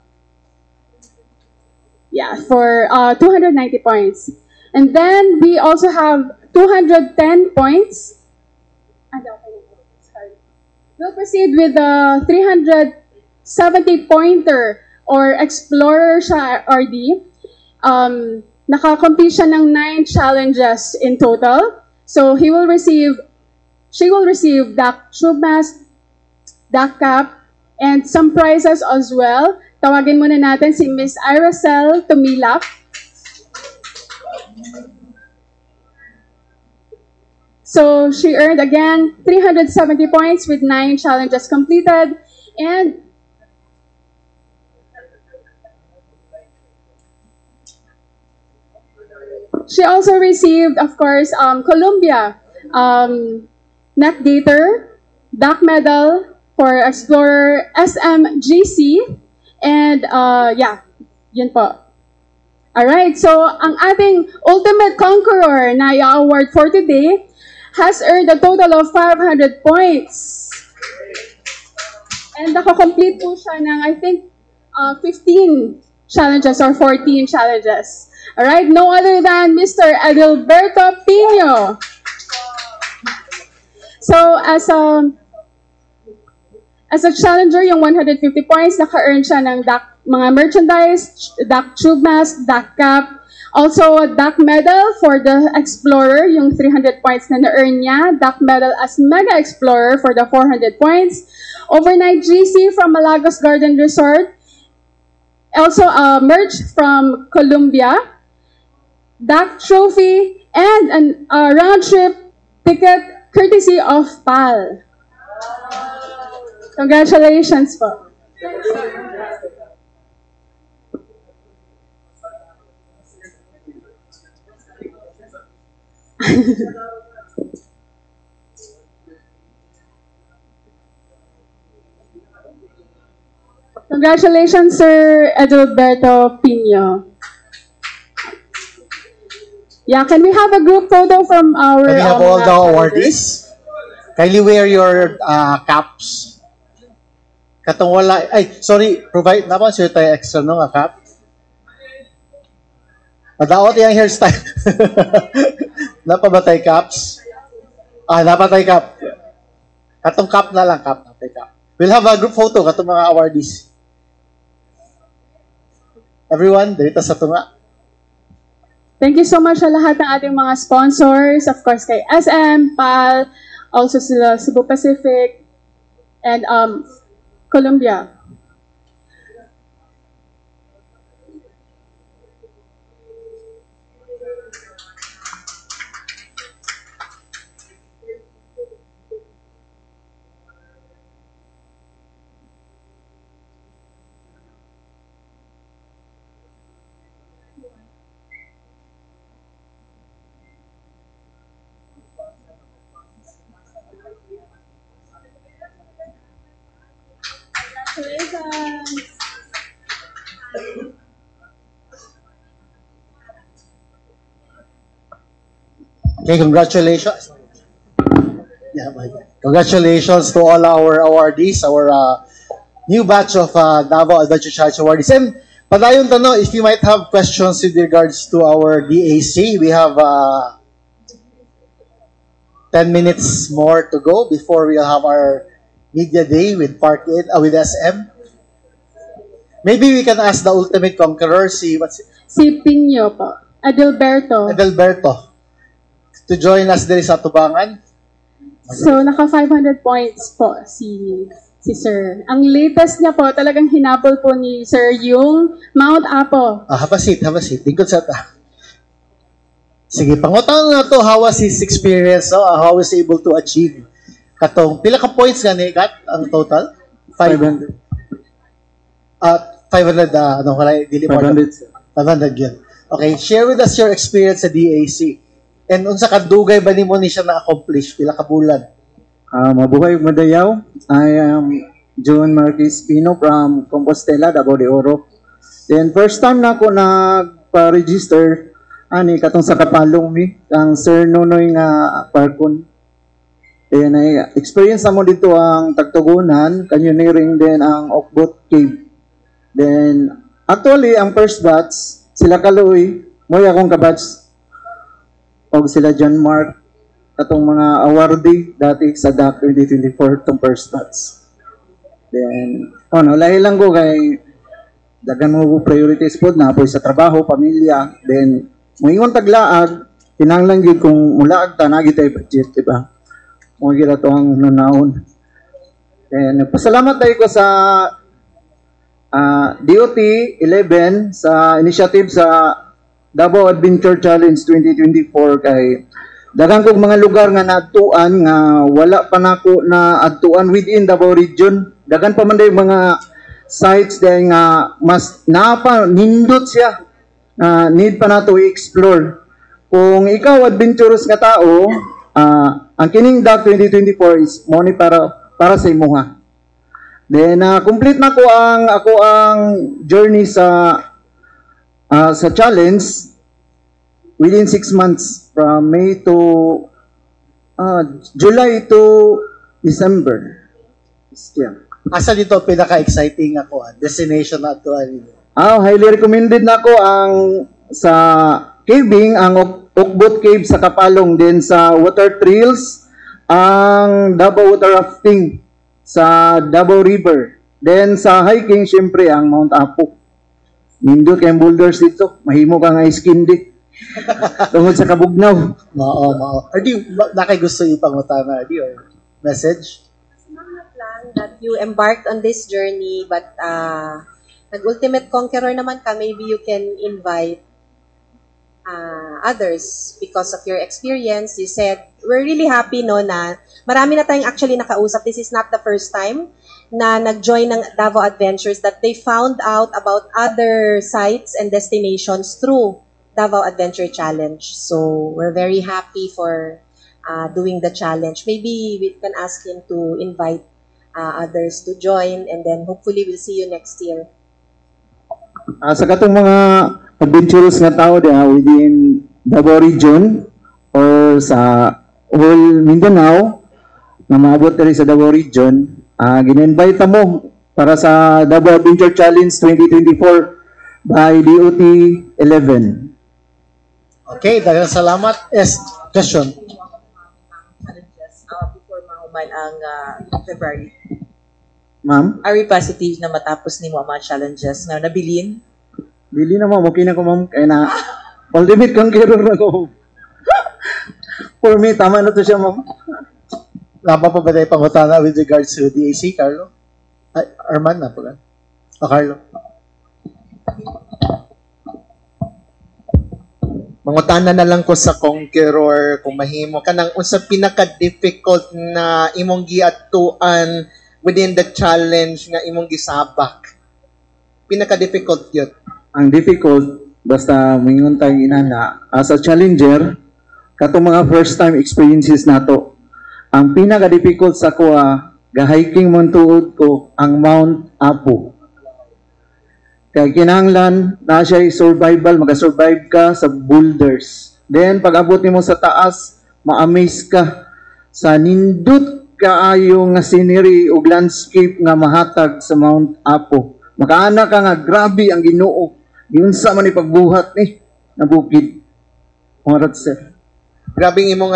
Speaker 3: Yeah, for 290 points. And then, we also have 210 points. We'll proceed with the 370 pointer or Explorer siya RD. Naka-complete siya ng 9 challenges in total. So she will receive DAC tube mask, DAC cap, and some prizes as well. Tawagin muna natin si Miss Iracel Tumilak. So she earned again 370 points with 9 challenges completed, and she also received, of course, Columbia Neck Gator, DAC medal for Explorer SMGC, and yeah, yun po. Alright, so ang ating Ultimate Conqueror na i-award for today has earned a total of 500 points. And nakakomplete po siya ng, I think, 15 challenges or 14 challenges. Alright, no other than Mr. Adalberto Pino. So, as a challenger, yung 150 points, naka-earn siya ng DAC, mga merchandise, DAC tube mask, DAC cap, also a DAC medal for the Explorer, yung 300 points na na-earn niya, DAC medal as Mega Explorer for the 400 points, overnight GC from Malagos Garden Resort, also a merch from Columbia, DAC trophy, and a round trip ticket courtesy of PAL. Congratulations po. Congratulations, Sir Edilberto Pino. Yeah, can we have a group photo from our...
Speaker 1: Can we have all the awardees? Kindly wear your caps. Katong wala... Ay, sorry, provide... Napan sir tayo extra no nga cap? Madaot yung hairstyle. Napabatay caps? Napatay cap. Katong cap na lang, cap. Napatay cap. We'll have a group photo katong mga awardees. Everyone, dito sa tunga.
Speaker 3: Thank you so much sa lahat ng ating mga sponsors. Of course, kay SM, PAL, also sila Cebu Pacific, and Columbia.
Speaker 1: Okay, congratulations. Yeah, congratulations to all our awardees, our new batch of Davao Adventure Challenge awardees. And padayon tanong, if you might have questions with regards to our DAC, we have 10 minutes more to go before we'll have our media day with with SM. Maybe we can ask the ultimate conqueror, si
Speaker 3: Pino po.
Speaker 1: Adalberto, to join us there sa Tubangan.
Speaker 3: So, naka 500 points po si Sir. Ang latest niya po, talagang hinapol po ni Sir yung Mount Apo.
Speaker 1: Have a seat. Tingkod sa ta. Sige, pangutang na to, how was his experience, no? How was he able to achieve katong, pila ka points nga ni Kat, ang total? 500. 500, dili more than 500 yun. Okay, share with us your experience sa DAC. And unsa kadugay ba nimo ni siya na-accomplish? Pila ka bulan?
Speaker 11: Mabuhay Madayaw. I am John Marquez Pino from Compostela, Davao de Oro. Then first time na ako nagpa-register ani katong sa Kapalong mi ang Sir Nonoy nga parkon. And I experience na mo dito ang Tagtugunan, canyoneering, then ang Okbot Cave. Then actually ang first batch sila Kaloy, mo akong kabatch og sila John Mark atong mga awardee dati sa DAC 2024 tong first batch. Then lahi lang ko kay dagan mo priorities pod na po sa trabaho, pamilya. Then moingon taglaag kinahanglan gyud kung mulaag ta na tay budget, di ba? Mo gyud ato ang nunaon. And nagpasalamat tayo ko sa DOT 11 sa initiative sa Davao Adventure Challenge 2024 kay daghang kog mga lugar nga naadtuan nga wala pa nako na adtuan within Davao region. Daghan pa man day mga sites dahil nga mas napa nindot siya. Need pa nato i-explore. Kung ikaw adventurous nga tao, ang kining DAC 2024 is money para sa imuha. Then complete na ko ang journey sa challenge within 6 months from May to July to December. Yeah.
Speaker 1: Asa dito pinaka-exciting destination na ito?
Speaker 11: Highly recommended na ko ang sa caving, ang Okbot Cave sa Kapalong, din sa water trails, ang Davao water rafting sa Davao River. Then sa hiking, syempre ang Mount Apo. Nindot kayong boulders dito, mahimo ka nga iskindi. Tungod sa kabugnaw.
Speaker 1: Oo. Ardi, nakay gusto ipangutana, Ardi, or message?
Speaker 2: That you embarked on this journey, but nag-ultimate conqueror naman ka, maybe you can invite others because of your experience. You said, we're really happy no na marami na tayong actually nakausap. This is not the first time na nag-join ng Davao Adventures that they found out about other sites and destinations through Davao Adventure Challenge. So we're very happy for doing the challenge. Maybe we can ask him to invite others to join, and then hopefully we'll see you next year.
Speaker 11: Sa katong mga adventurous nga tao diha within Davao region or sa whole Mindanao na maabot diri sa Davao region, gin-invite mo para sa Davao Adventure Challenge 2024 by DOT 11.
Speaker 1: Okay, daghang salamat. Yes, question.
Speaker 6: Before mahuman ang February.
Speaker 11: Ma'am?
Speaker 6: Are we positive na matapos ni mo ang mga challenges nga nabilin?
Speaker 11: Dili na ma'am, okay na ko ma'am. Kaya na, ultimate conqueror na ko. For me, tama na to siya ma'am.
Speaker 1: Napa pa ba tayo pangutana with regards to DAC, Carlo? Ay, Arman na pala. O, Carlo.
Speaker 10: Mangutana na lang ko sa conqueror kung mahimo kanang unsa pinaka-difficult na imong giatuan within the challenge nga imong gisabak. Pinaka-difficult yun.
Speaker 11: Ang difficult, basta mingon tayo inana, as a challenger, katong mga first time experiences nato, ang pinaka-difficult sa kuha, ga-hiking mo tuod ko, ang Mount Apo. Kaya kinahanglan na siya survival, maka-survive ka sa boulders. Then, pag abot mo sa taas, ma-amaze ka sa nindot kaayo nga scenery o landscape nga mahatag sa Mount Apo. Makaana ka nga, grabe ang Ginoo. Yun sa man ipagbuhat ni na bukid. Marat sir.
Speaker 10: Grabe imong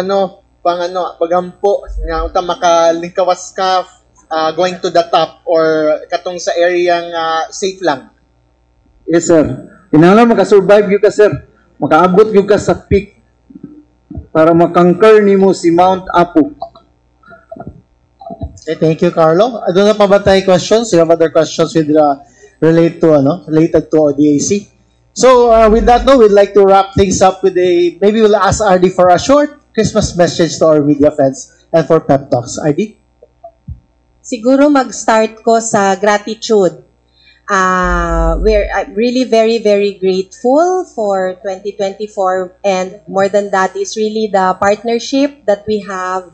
Speaker 10: pagampo nga unta makalingkawas ka going to the top or katong sa area nga safe lang.
Speaker 11: Yes, sir. Kinahanglan makasurvive yun ka, sir. Makaabot yun ka sa peak para makonquer nimo si Mount Apo.
Speaker 1: Okay, thank you, Carlo. Ano na pa ba tayo questions? You have other questions with related to DAC? So, with that, we'd like to wrap things up with maybe we'll ask RD for a short Christmas message to our media friends and for Pep Talks. RD?
Speaker 2: Siguro mag-start ko sa gratitude. We're really very, very grateful for 2024, and more than that is really the partnership that we have.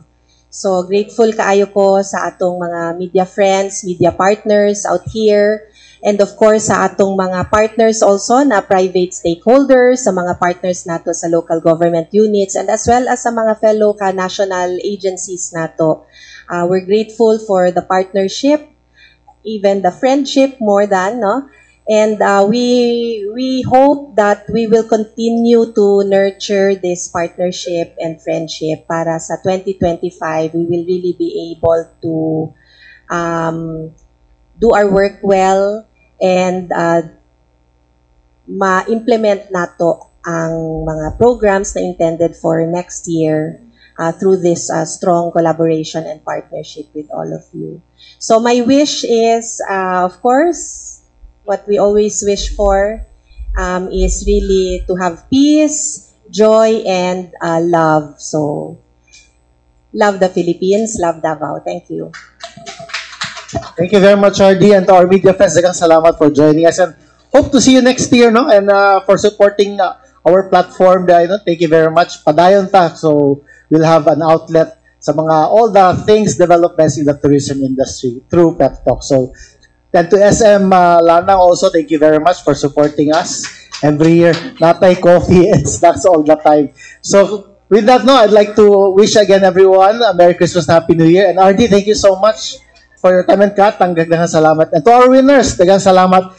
Speaker 2: So grateful kaayo ko sa atong mga media friends, media partners out here, and of course sa atong mga partners also na private stakeholders, sa mga partners nato sa local government units, and as well as sa mga fellow national agencies nato. We're grateful for the partnership, even the friendship more than, no? And we hope that we will continue to nurture this partnership and friendship para sa 2025 we will really be able to do our work well and ma-implement nato ang mga programs na intended for next year through this strong collaboration and partnership with all of you. So my wish is, of course, what we always wish for is really to have peace, joy, and love. So, love the Philippines, love Davao. Thank you.
Speaker 1: Thank you very much, RD, and to our media friends. Daghang salamat for joining us, and hope to see you next year, no? And for supporting our platform, thank you very much. Padayon ta, so we'll have an outlet sa mga all the things developments in the tourism industry through Pep Talk. So, then to SM Lanang also, thank you very much for supporting us every year. Natay coffee and snacks all the time. So, with that, I'd like to wish again everyone a Merry Christmas, Happy New Year. And RD, thank you so much for your time and cut. Daghang salamat. And to our winners, daghang salamat.